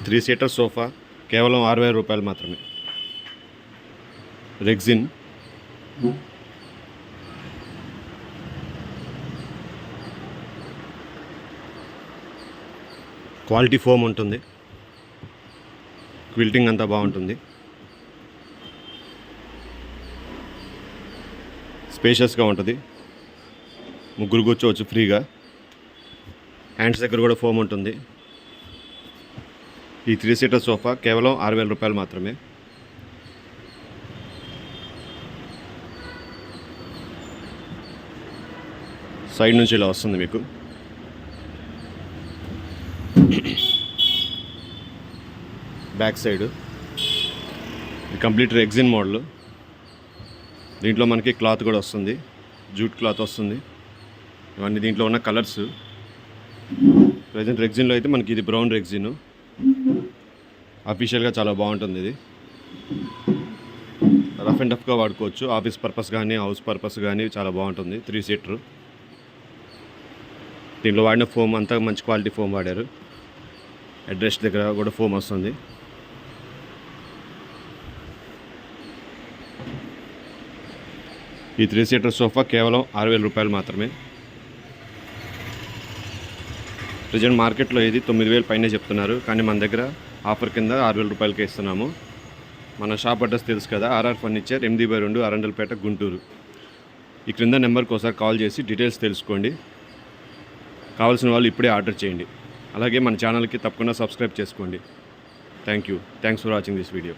3 seater sofa కేవలం 6000 రూపాయలు మాత్రమే. రెగ్జిన్ క్వాలిటీ ఫోమ్ ఉంటుంది. క్విల్టింగ్ అంతా బాగుంటుంది. స్పేషియస్గా ఉంటుంది. ముగ్గురు కూర్చోవచ్చు ఫ్రీగా. హ్యాండ్స్ దగ్గర కూడా ఫోమ్ ఉంటుంది. ఈ 3 సీటర్ సోఫా కేవలం 6000 రూపాయలు మాత్రమే. సైడ్ నుంచి ఇలా వస్తుంది మీకు. బ్యాక్ సైడ్ ఇది కంప్లీట్ రెగ్జిన్ మోడల్. దీంట్లో మనకి క్లాత్ కూడా వస్తుంది, జూట్ క్లాత్ వస్తుంది. ఇవన్నీ దీంట్లో ఉన్న కలర్స్. ప్రజెంట్ రెగ్జిన్లో అయితే మనకి ఇది బ్రౌన్ రెగ్జిన్. అఫీషియల్గా చాలా బాగుంటుంది. ఇది రఫ్ అండ్ టఫ్గా వాడుకోవచ్చు. ఆఫీస్ పర్పస్ కానీ హౌస్ పర్పస్ కానీ చాలా బాగుంటుంది. 3 సీటర్. దీంట్లో వాడిన ఫోమ్ అంతా మంచి క్వాలిటీ ఫోమ్ వాడారు. అడ్రస్ దగ్గర కూడా ఫోమ్ వస్తుంది. ఈ 3 సీటర్ సోఫా కేవలం 6000 రూపాయలు మాత్రమే. ప్రజెంట్ మార్కెట్లో ఇది 9000 పైనే చెప్తున్నారు, కానీ మన దగ్గర ఆఫర్ కింద 6000 రూపాయలకే ఇస్తున్నాము. మన షాప్ అడ్రస్ తెలుసు కదా, ఆర్ఆర్ ఫర్నిచర్, 8/2, అరండల్పేట, గుంటూరు. ఈ క్రింద నెంబర్కి ఒకసారి కాల్ చేసి డీటెయిల్స్ తెలుసుకోండి. కావాల్సిన వాళ్ళు ఇప్పుడే ఆర్డర్ చేయండి. అలాగే మన ఛానల్కి తప్పకుండా సబ్స్క్రైబ్ చేసుకోండి. Thanks for watching this video.